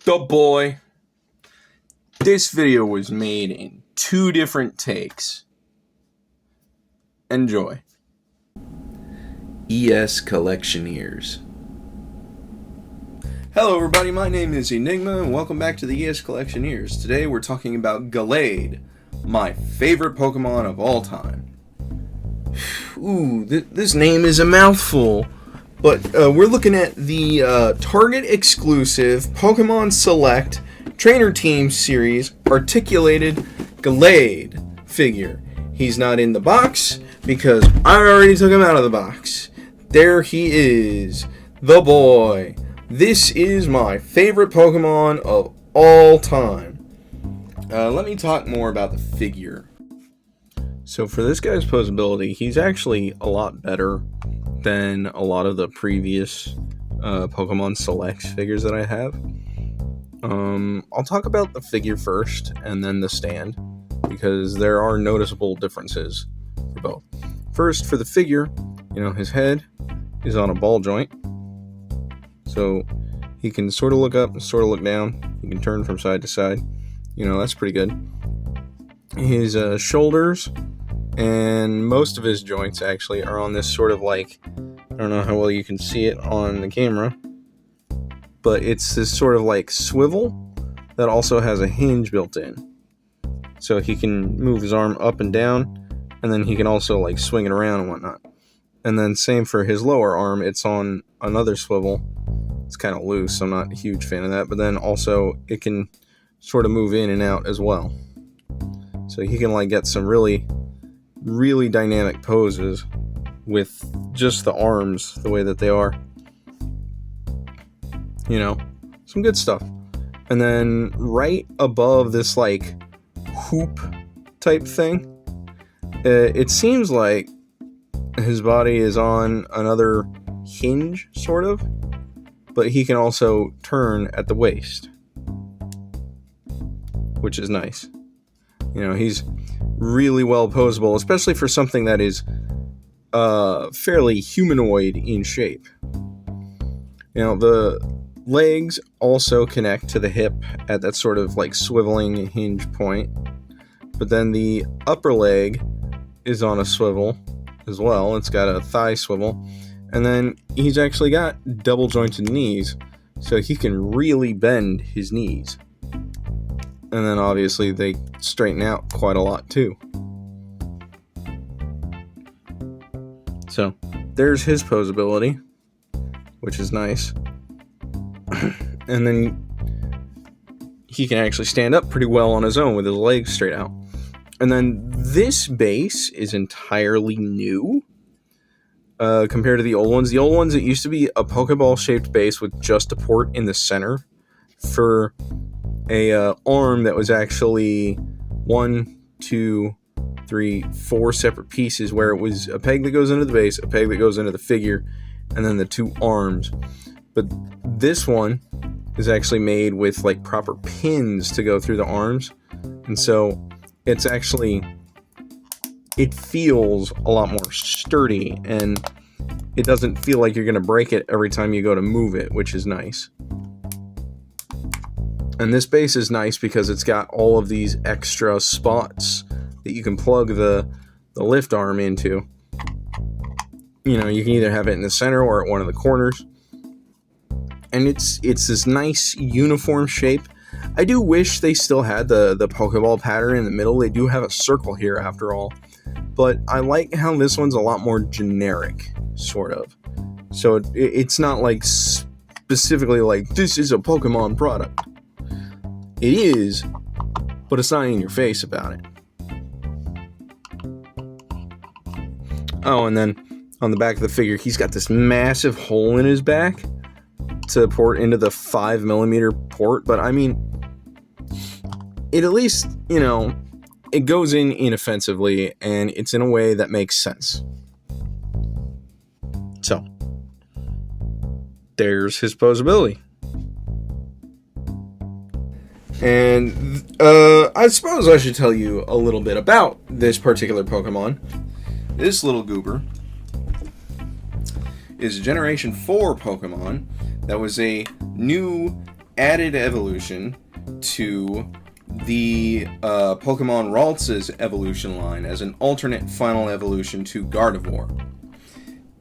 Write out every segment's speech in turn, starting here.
The boy. This video was made in 2 different takes. Enjoy. ES Collectioneers. Hello everybody, my name is Enigma and welcome back to the ES Collectioneers. Today we're talking about Gallade, my favorite Pokemon of all time. Ooh, this name is a mouthful. But we're looking at the Target exclusive Pokemon Select Trainer Team Series Articulated Gallade figure. He's not in the box because I already took him out of the box. There he is, the boy. This is my favorite Pokemon of all time. Let me talk more about the figure. So for this guy's posability, he's actually a lot better than a lot of the previous Pokemon Select figures that I have. I'll talk about the figure first and then the stand, because there are noticeable differences for both. First, for the figure, his head is on a ball joint, so he can sort of look up and sort of look down. He can turn from side to side. That's pretty good. His shoulders and most of his joints actually are on this sort of like, I don't know how well you can see it on the camera, but it's this sort of like swivel that also has a hinge built in. So he can move his arm up and down, and then he can also like swing it around and whatnot. And then same for his lower arm, it's on another swivel. It's kind of loose, I'm not a huge fan of that, but then also it can sort of move in and out as well. So he can like get some really dynamic poses with just the arms the way that they are. Some good stuff. And then right above this like hoop type thing, it seems like his body is on another hinge sort of, but he can also turn at the waist, which is nice. He's really well posable, especially for something that is fairly humanoid in shape. The legs also connect to the hip at that sort of like swiveling hinge point, but then the upper leg is on a swivel as well. It's got a thigh swivel, and then he's actually got double jointed knees, so he can really bend his knees. And then obviously they straighten out quite a lot too. So there's his posability, which is nice. And then he can actually stand up pretty well on his own with his legs straight out. And then this base is entirely new compared to the old ones. The old ones, it used to be a Pokeball shaped base with just a port in the center for a arm that was actually 1, 2, 3, 4 separate pieces, where it was a peg that goes into the base, a peg that goes into the figure, and then the 2 arms. But this one is actually made with like proper pins to go through the arms, and so it feels a lot more sturdy, and it doesn't feel like you're going to break it every time you go to move it, which is nice. And this base is nice because it's got all of these extra spots that you can plug the lift arm into. You can either have it in the center or at one of the corners. And it's this nice uniform shape. I do wish they still had the Pokeball pattern in the middle. They do have a circle here after all. But I like how this one's a lot more generic, sort of. So it's not like specifically like, this is a Pokemon product. It is, but it's not in your face about it. Oh, and then on the back of the figure, he's got this massive hole in his back to port into the 5mm port, but I mean, it at least, it goes in inoffensively, and it's in a way that makes sense. So, there's his posability. And I suppose I should tell you a little bit about this particular Pokemon. This little goober is a Generation 4 Pokemon that was a new added evolution to the Pokemon Ralts' evolution line as an alternate final evolution to Gardevoir.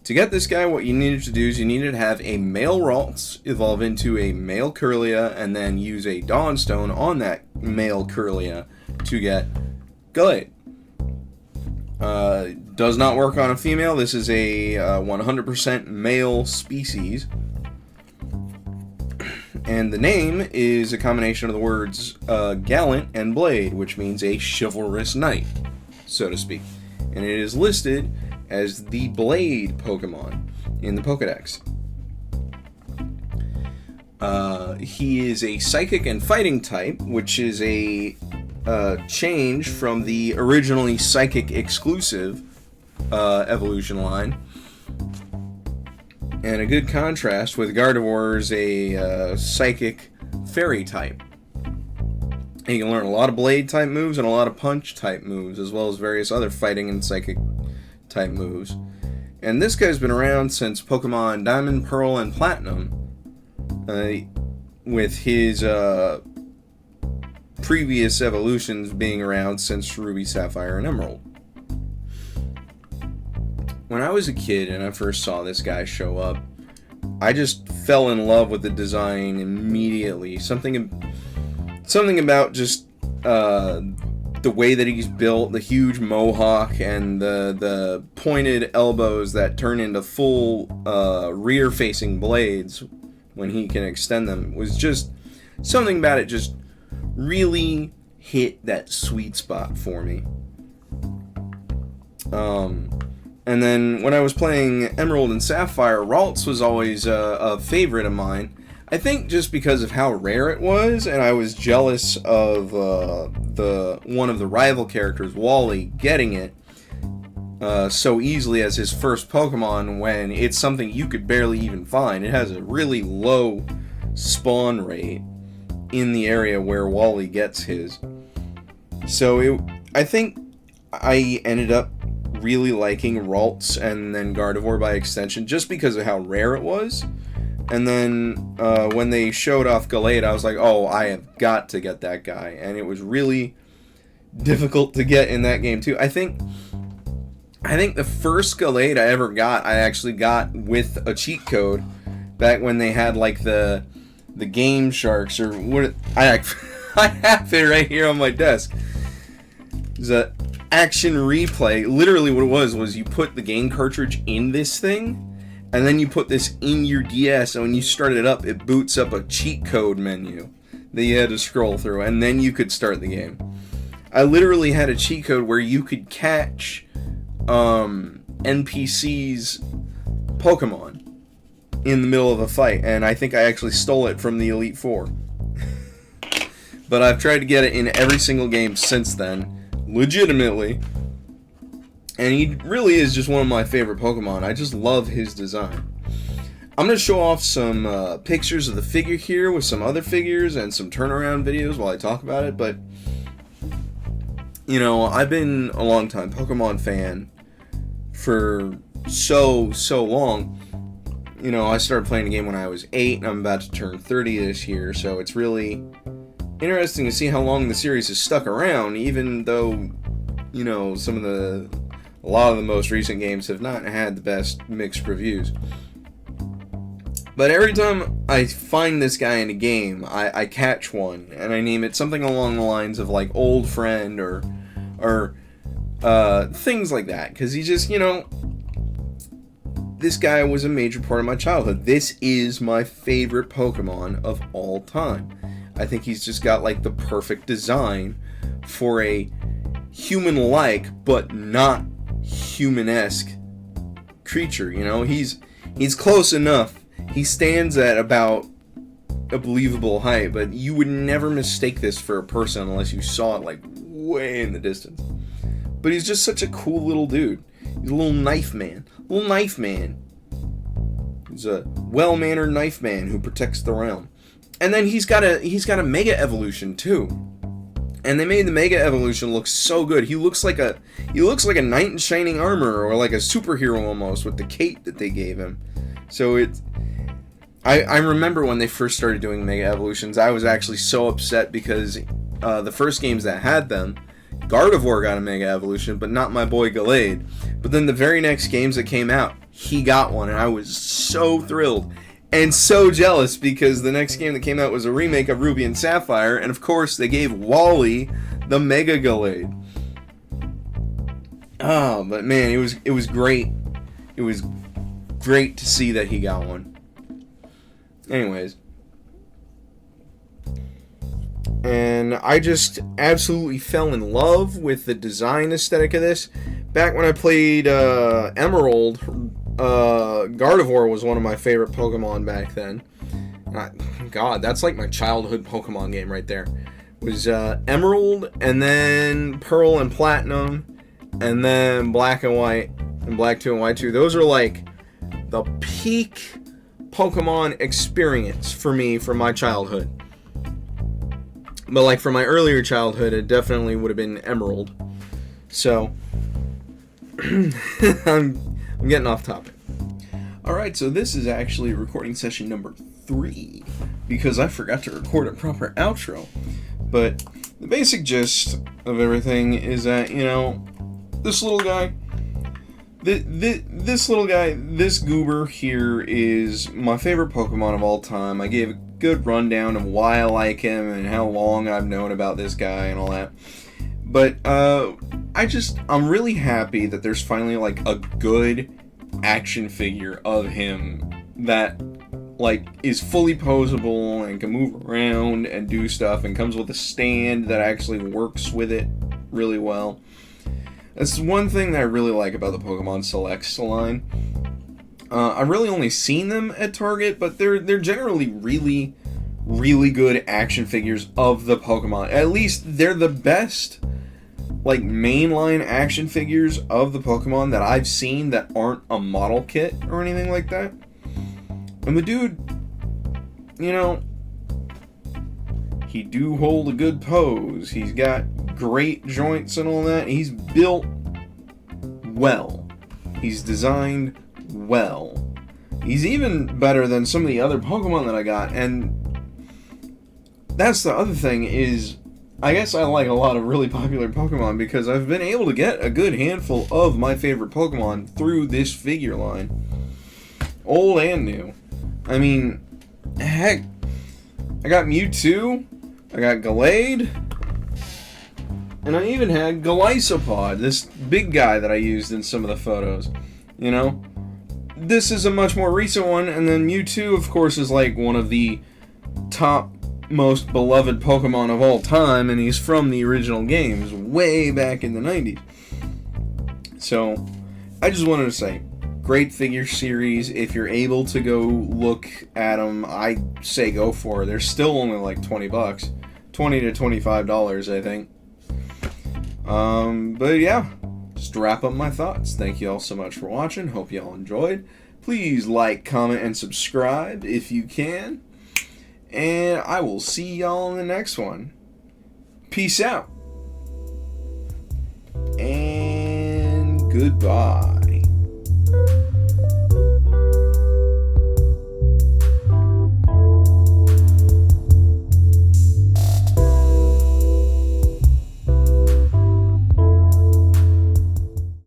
To get this guy, what you needed to do is you needed to have a male Ralts evolve into a male Kirlia, and then use a Dawnstone on that male Kirlia to get Gallade. Does not work on a female. This is a 100% male species. And the name is a combination of the words gallant and blade, which means a chivalrous knight, so to speak. And it is listed as the Blade Pokemon in the Pokedex. He is a Psychic and Fighting type, which is a change from the originally Psychic exclusive evolution line. And a good contrast with Gardevoir's a Psychic Fairy type. And you can learn a lot of Blade type moves and a lot of Punch type moves, as well as various other Fighting and Psychic type moves. And this guy's been around since Pokemon Diamond, Pearl, and Platinum, with his previous evolutions being around since Ruby, Sapphire, and Emerald. When I was a kid and I first saw this guy show up, I just fell in love with the design immediately. Something about just the way that he's built, the huge mohawk and the pointed elbows that turn into full rear-facing blades when he can extend them, was just something about it just really hit that sweet spot for me. And then when I was playing Emerald and Sapphire, Ralts was always a favorite of mine. I think just because of how rare it was, and I was jealous of one of the rival characters, Wally, getting it so easily as his first Pokemon when it's something you could barely even find. It has a really low spawn rate in the area where Wally gets his. So I think I ended up really liking Ralts and then Gardevoir by extension just because of how rare it was. And then when they showed off Gallade, I was like, oh, I have got to get that guy. And it was really difficult to get in that game too. I think the first Gallade I ever got, I actually got with a cheat code back when they had like the Game Sharks or what. I have it right here on my desk. It's a action replay. Literally what it was you put the game cartridge in this thing, and then you put this in your DS, and when you start it up, it boots up a cheat code menu that you had to scroll through, and then you could start the game. I literally had a cheat code where you could catch NPCs' Pokemon in the middle of a fight, and I think I actually stole it from the Elite Four. But I've tried to get it in every single game since then, legitimately. And he really is just one of my favorite Pokemon. I just love his design. I'm going to show off some pictures of the figure here with some other figures and some turnaround videos while I talk about it. But, you know, I've been a long time Pokemon fan for so long. You know, I started playing the game when I was 8, and I'm about to turn 30 this year. So it's really interesting to see how long the series has stuck around, even though, you know, a lot of the most recent games have not had the best mixed reviews. But every time I find this guy in a game, I catch one, and I name it something along the lines of, like, old friend, or things like that. Because he just, you know, this guy was a major part of my childhood. This is my favorite Pokemon of all time. I think he's just got, like, the perfect design for a human-like, but not human-esque creature, you know? He's close enough. He stands at about a believable height, but you would never mistake this for a person unless you saw it, like, way in the distance. But he's just such a cool little dude. He's a little knife man. He's a well-mannered knife man who protects the realm. And then he's got a Mega Evolution too. And they made the Mega Evolution look so good. He looks like a knight in shining armor, or like a superhero almost, with the cape that they gave him. So I remember when they first started doing Mega Evolutions, I was actually so upset because the first games that had them, Gardevoir got a Mega Evolution, but not my boy Gallade. But then the very next games that came out, he got one, and I was so thrilled and so jealous because the next game that came out was a remake of Ruby and Sapphire, and of course they gave Wally the Mega Gallade. Oh, but man, it was great. It was great to see that he got one. Anyways, and I just absolutely fell in love with the design aesthetic of this. Back when I played Emerald, Gardevoir was one of my favorite Pokemon back then. God, that's like my childhood Pokemon game right there. It was Emerald, and then Pearl and Platinum, and then Black and White, and Black 2 and White 2. Those are like the peak Pokemon experience for me from my childhood. But like from my earlier childhood, it definitely would have been Emerald. So I'm getting off topic. Alright, so this is actually recording session number 3 because I forgot to record a proper outro. But the basic gist of everything is that, you know, this little guy, this goober here is my favorite Pokemon of all time. I gave a good rundown of why I like him and how long I've known about this guy and all that. But I'm really happy that there's finally like a good action figure of him that like is fully posable and can move around and do stuff and comes with a stand that actually works with it really well. That's one thing that I really like about the Pokemon Selects line. I've really only seen them at Target, but they're generally really, really good action figures of the Pokemon. At least they're the best, like, mainline action figures of the Pokemon that I've seen that aren't a model kit or anything like that. And the dude, you know, he do hold a good pose. He's got great joints and all that. He's built well. He's designed well. He's even better than some of the other Pokemon that I got. And that's the other thing is, I guess I like a lot of really popular Pokemon because I've been able to get a good handful of my favorite Pokemon through this figure line. Old and new. I mean, heck, I got Mewtwo, I got Gallade, and I even had Golisopod, this big guy that I used in some of the photos, you know? This is a much more recent one, and then Mewtwo, of course, is like one of the top most beloved Pokemon of all time, and he's from the original games, way back in the 90s. So, I just wanted to say, great figure series. If you're able to go look at them, I say go for it. They're still only like $20, $20 to $25, I think. But yeah, just to wrap up my thoughts. Thank you all so much for watching. Hope you all enjoyed. Please like, comment, and subscribe if you can. And I will see y'all in the next one. Peace out. And goodbye.